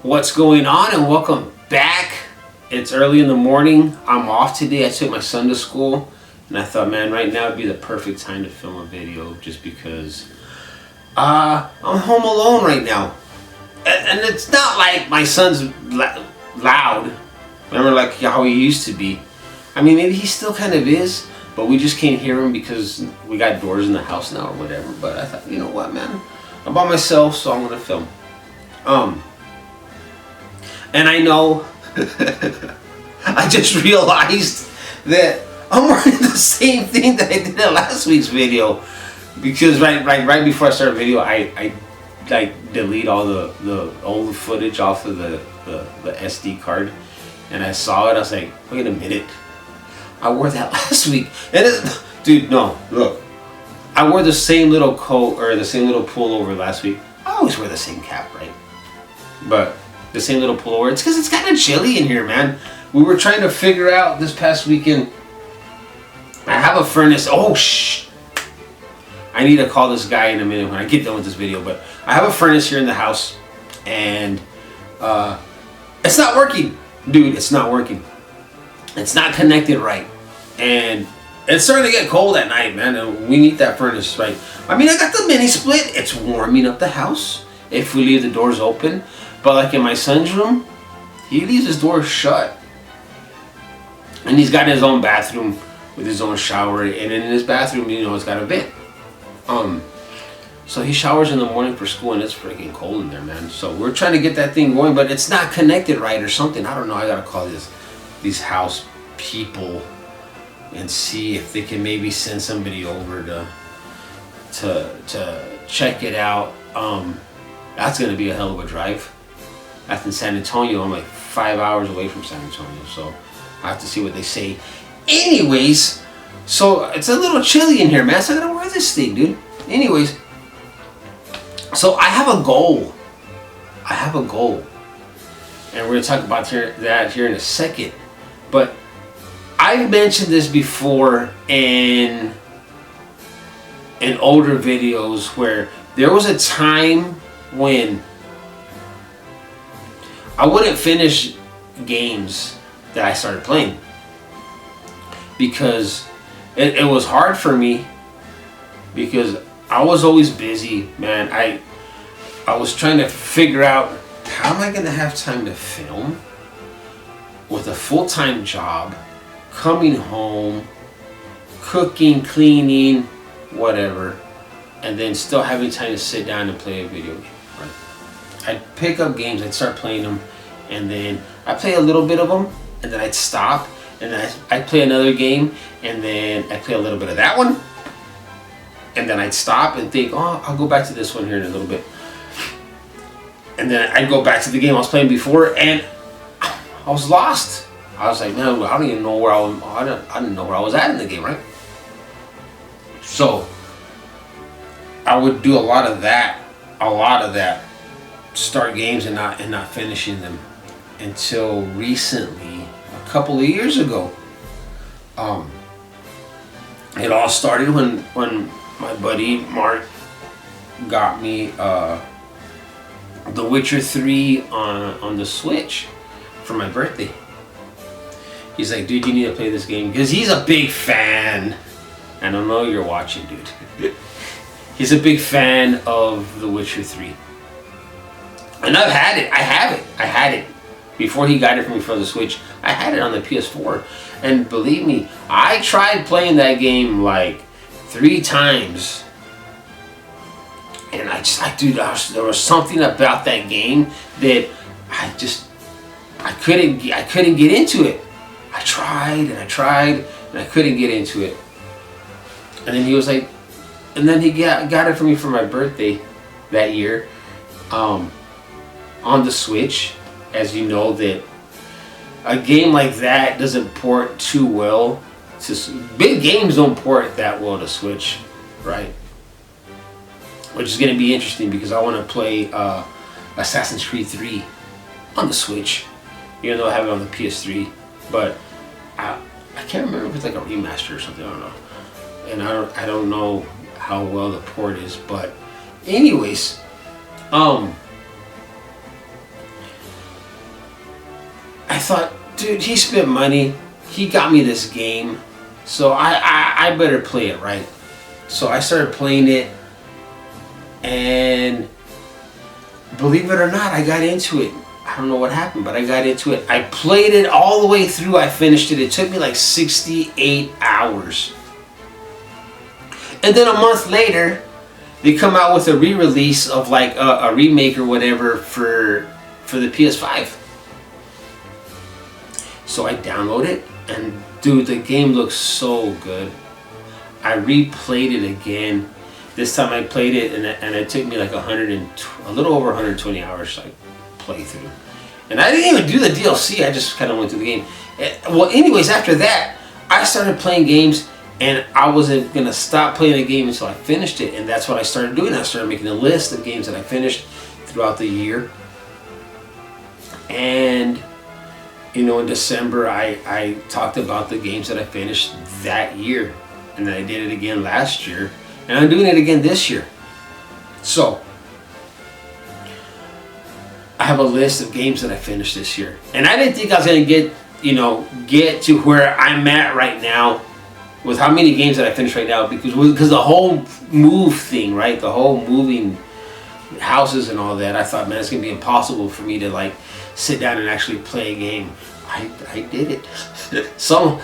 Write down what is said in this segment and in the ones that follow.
What's going on, and welcome back. It's early in the morning. I'm off today. I took my son to school, and I thought, man, right now would be the perfect time to film a video just because I'm home alone right now. And it's not like my son's loud. Remember, like how he used to be. I mean, maybe he still kind of is, but we just can't hear him because we got doors in the house now or whatever. But I thought, you know what, man? I'm by myself, so I'm gonna film. And I know, I just realized that I'm wearing the same thing that I did in last week's video, because right before I start a video, I like delete all the old footage off of the SD card, and I saw it. I was like, wait a minute, I wore that last week, and dude, no, look, I wore the same little coat or the same little pullover last week. I always wear the same cap, right? But the same little pullover. It's because it's kind of chilly in here, man. We were trying to figure out this past weekend. I have a furnace. Oh, shh. I need to call this guy in a minute when I get done with this video. But I have a furnace here in the house, and it's not working, dude. It's not working. It's not connected right, and it's starting to get cold at night, man. And we need that furnace, right? I mean, I got the mini split. It's warming up the house if we leave the doors open. But like in my son's room, he leaves his door shut. And he's got his own bathroom with his own shower. And in his bathroom, you know, it's got a vent. So he showers in the morning for school, and it's freaking cold in there, man. So we're trying to get that thing going, but it's not connected right or something. I don't know. I got to call these house people and see if they can maybe send somebody over to check it out. That's going to be a hell of a drive. That's in San Antonio. I'm like 5 hours away from San Antonio, so I have to see what they say. Anyways, so it's a little chilly in here, man, so I gotta wear this thing, dude. Anyways, so I have a goal. And we're gonna talk about that here in a second. But I've mentioned this before in older videos where there was a time when I wouldn't finish games that I started playing because it was hard for me, because I was always busy, man. I was trying to figure out, how am I going to have time to film with a full-time job, coming home, cooking, cleaning, whatever, and then still having time to sit down and play a video game, right? I'd pick up games, I'd start playing them, and then I'd play a little bit of them, and then I'd stop, and then I'd play another game, and then I'd play a little bit of that one, and then I'd stop and think, oh, I'll go back to this one here in a little bit. And then I'd go back to the game I was playing before, and I was lost. I was like, man, I don't even know where I didn't know where I was at in the game, right? So I would do a lot of that. Start games and not finishing them until recently, a couple of years ago. It all started when my buddy Mark got me The Witcher 3 on the Switch for my birthday. He's like, dude, you need to play this game, because he's a big fan. And I know you're watching, dude. He's a big fan of The Witcher 3. And I've had it. I had it. Before he got it for me for the Switch, I had it on the PS4. And believe me, I tried playing that game like 3 times. And dude, there was something about that game that I couldn't get into it. I tried and I couldn't get into it. And then he was like, and then he got it for me for my birthday that year. On the Switch, as you know, that a game like that doesn't port too well big games don't port that well to Switch, right? Which is going to be interesting, because I want to play Assassin's Creed 3 on the Switch, even though I have it on the PS3. But I can't remember if it's like a remaster or something. I don't know, and I don't know how well the port is. But anyways, thought, dude, he spent money. He got me this game. So I better play it right. So I started playing it. And believe it or not, I got into it. I don't know what happened, but I got into it. I played it all the way through. I finished it. It took me like 68 hours. And then a month later, they come out with a re-release of like a remake or whatever for the PS5. So I download it, and dude, the game looks so good. I replayed it again. This time I played it, and it took me like a little over 120 hours to like play through. And I didn't even do the DLC. I just kind of went through the game. Well, anyways, after that, I started playing games, and I wasn't gonna stop playing a game until I finished it. And that's what I started doing. I started making a list of games that I finished throughout the year. And you know, in December, I talked about the games that I finished that year, and then I did it again last year. And I'm doing it again this year. So, I have a list of games that I finished this year. And I didn't think I was going to get to where I'm at right now with how many games that I finished right now. Because the whole move thing, right? The whole moving houses and all that. I thought, man, it's going to be impossible for me to like sit down and actually play a game. I did it. some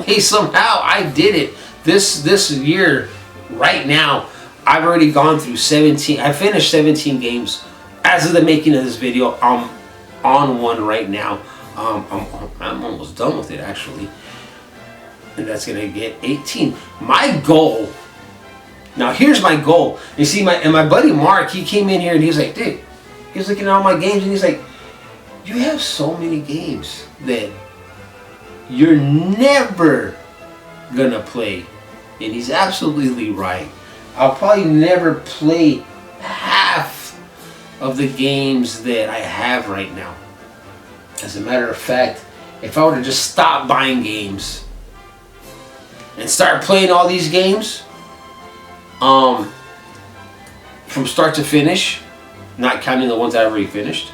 way, somehow, I did it. This year... Right now, I've already gone through 17. I finished 17 games as of the making of this video. I'm on one right now. I'm almost done with it actually, and that's gonna get 18. My goal. Now here's my goal. You see, my buddy Mark, he came in here and he's like, dude, he was looking at all my games and he's like, you have so many games that you're never gonna play. And he's absolutely right. I'll probably never play half of the games that I have right now. As a matter of fact, if I were to just stop buying games and start playing all these games, from start to finish, not counting the ones I've already finished,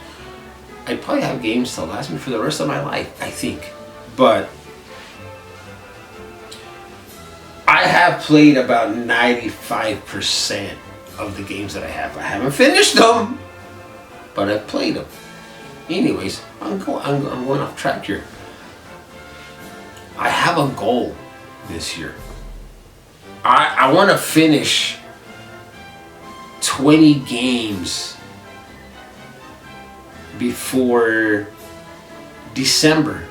I'd probably have games to last me for the rest of my life, I think. But I have played about 95% of the games that I have. I haven't finished them, but I've played them. Anyways, I'm going off track here. I have a goal this year. I want to finish 20 games before December.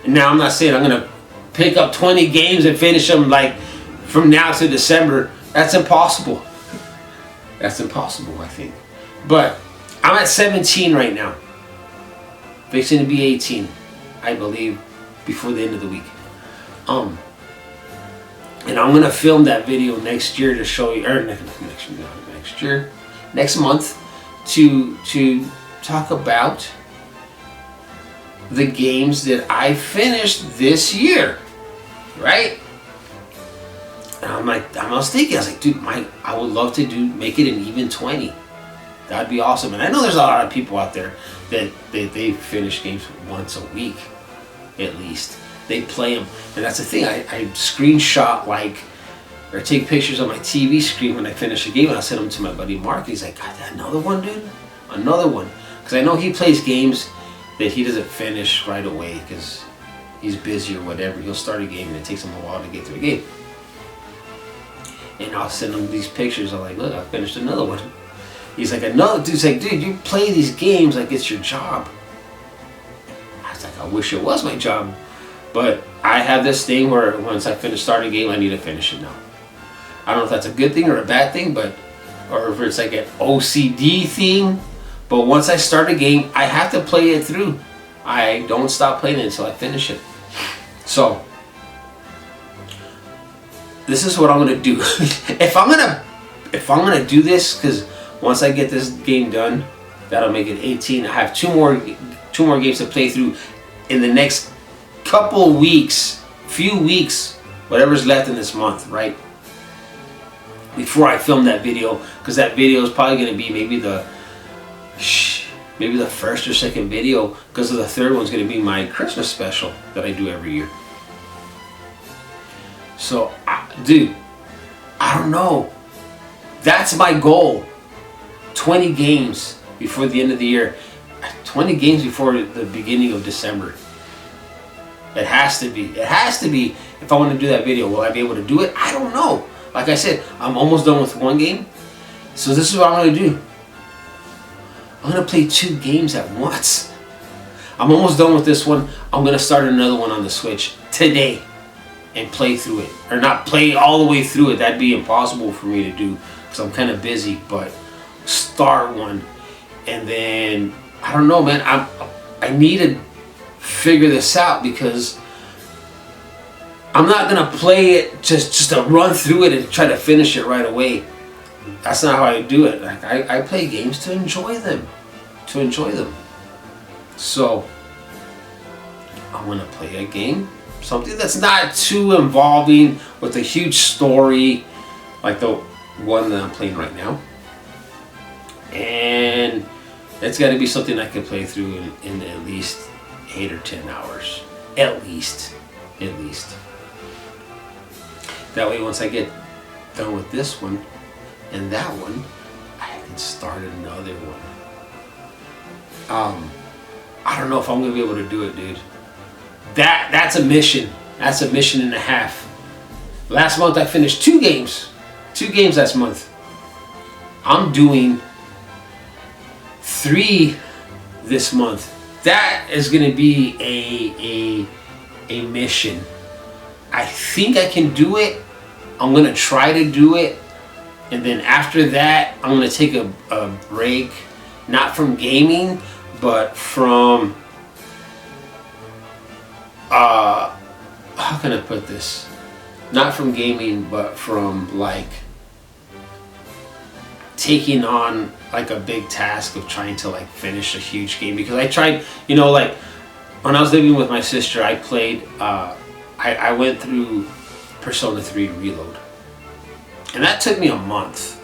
Now, I'm not saying I'm going to pick up 20 games and finish them like from now to December. That's impossible. That's impossible, I think. But I'm at 17 right now. Fixing to be 18, I believe, before the end of the week. And I'm gonna film that video next year to show you, or next month, to talk about the games that I finished this year, right? And I was thinking, dude, I would love to make it an even 20. That'd be awesome. And I know there's a lot of people out there that they finish games once a week, at least. They play them, and that's the thing. I screenshot or take pictures on my TV screen when I finish a game, and I send them to my buddy Mark. He's like, "God, another one, dude, another one," because I know he plays games that he doesn't finish right away because he's busy or whatever. He'll start a game and it takes him a while to get through a game. And I'll send him these pictures. I'm like, "Look, I finished another one." He's like, "Another?" Dude's like, "Dude, you play these games like it's your job." I was like, "I wish it was my job." But I have this thing where once I start a game, I need to finish it now. I don't know if that's a good thing or a bad thing, or if it's like an OCD thing. But once I start a game, I have to play it through. I don't stop playing it until I finish it. So this is what I'm gonna do. if I'm gonna do this, because once I get this game done, that'll make it 18. I have two more games to play through in the next few weeks, whatever's left in this month, right? Before I film that video, because that video is probably going to be maybe maybe the first or second video, because the third one's going to be my Christmas special that I do every year. So, dude, I don't know. That's my goal. 20 games before the end of the year. 20 games before the beginning of December. It has to be. It has to be if I want to do that video. Will I be able to do it? I don't know. Like I said, I'm almost done with one game. So this is what I'm going to do. I'm going to play 2 games at once. I'm almost done with this one. I'm going to start another one on the Switch today and play through it. Or not play all the way through it. That'd be impossible for me to do because I'm kind of busy. But start one. And then, I don't know, man. I need to figure this out because I'm not going to play it just to run through it and try to finish it right away. That's not how I do it. Like, I play games to enjoy them. So, I'm going to play a game. Something that's not too involving with a huge story like the one that I'm playing right now. And it's got to be something I can play through in at least 8 or 10 hours. At least. That way, once I get done with this one and that one, I can start another one. I don't know if I'm gonna be able to do it, dude. That's a mission. That's a mission and a half. Last month I finished 2 games. 2 games last month. I'm doing 3 this month. That is gonna be a mission. I think I can do it. I'm going to try to do it. And then after that, I'm going to take a break. Not from gaming, but from... how can I put this? Not from gaming, but from like... taking on like a big task of trying to like finish a huge game. Because I tried, you know, like... when I was living with my sister, I played... I went through Persona 3 Reload. And that took me a month.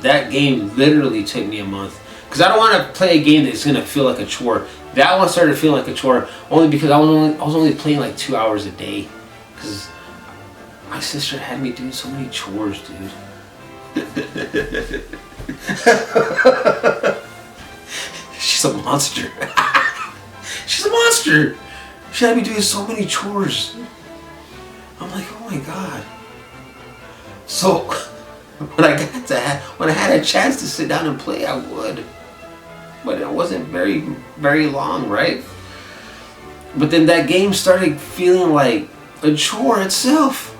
That game literally took me a month. Because I don't want to play a game that's going to feel like a chore. That one started feeling like a chore only because I was only playing like 2 hours a day. Because my sister had me doing so many chores, dude. She's a monster. She's a monster. She had me doing so many chores. I'm like, oh my god. So when I had a chance to sit down and play, I would. But it wasn't very long, right? But then that game started feeling like a chore itself.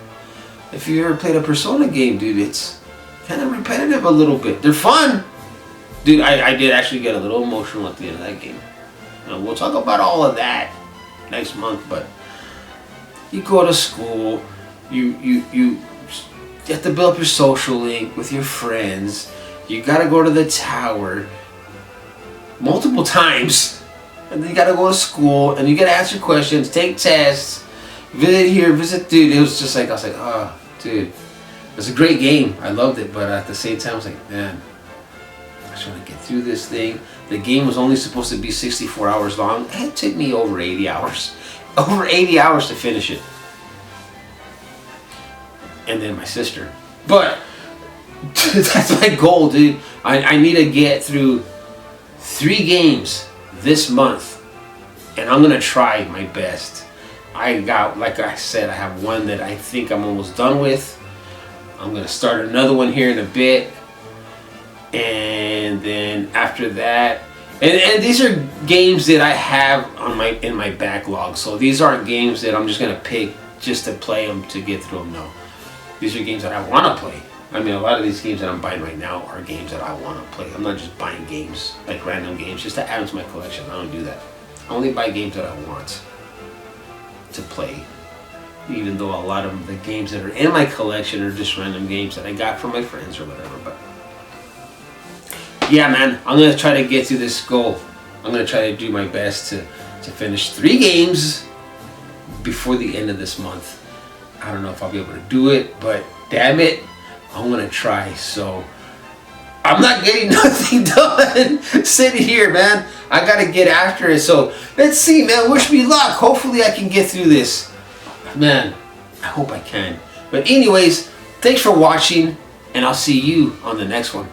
If you ever played a Persona game, dude, it's kind of repetitive a little bit. They're fun. Dude, I did actually get a little emotional at the end of that game. And we'll talk about all of that next month, but you go to school, you have to build up your social link with your friends. You gotta go to the tower multiple times, and then you gotta go to school, and you gotta answer questions, take tests, visit here, visit, dude. It was just like, I was like, oh, dude, it was a great game. I loved it, but at the same time, I was like, man, I just want to get through this thing. The game was only supposed to be 64 hours long. It took me over 80 hours. Over 80 hours to finish it. And then my sister. But that's my goal, dude. I need to get through 3 games this month. And I'm going to try my best. I got, like I said, I have one that I think I'm almost done with. I'm going to start another one here in a bit. And then after that, and these are games that I have on in my backlog. So these aren't games that I'm just gonna pick just to play them to get through them. No, these are games that I want to play. I mean, a lot of these games that I'm buying right now are games that I want to play. I'm not just buying games, like random games, just to add them to my collection. I don't do that. I only buy games that I want to play. Even though a lot of the games that are in my collection are just random games that I got from my friends or whatever. But yeah, man, I'm going to try to get to this goal. I'm going to try to do my best to finish 3 games before the end of this month. I don't know if I'll be able to do it, but damn it, I'm going to try. So I'm not getting nothing done sitting here, man. I gotta get after it. So let's see, man. Wish me luck. Hopefully I can get through this. Man, I hope I can. But anyways, thanks for watching, and I'll see you on the next one.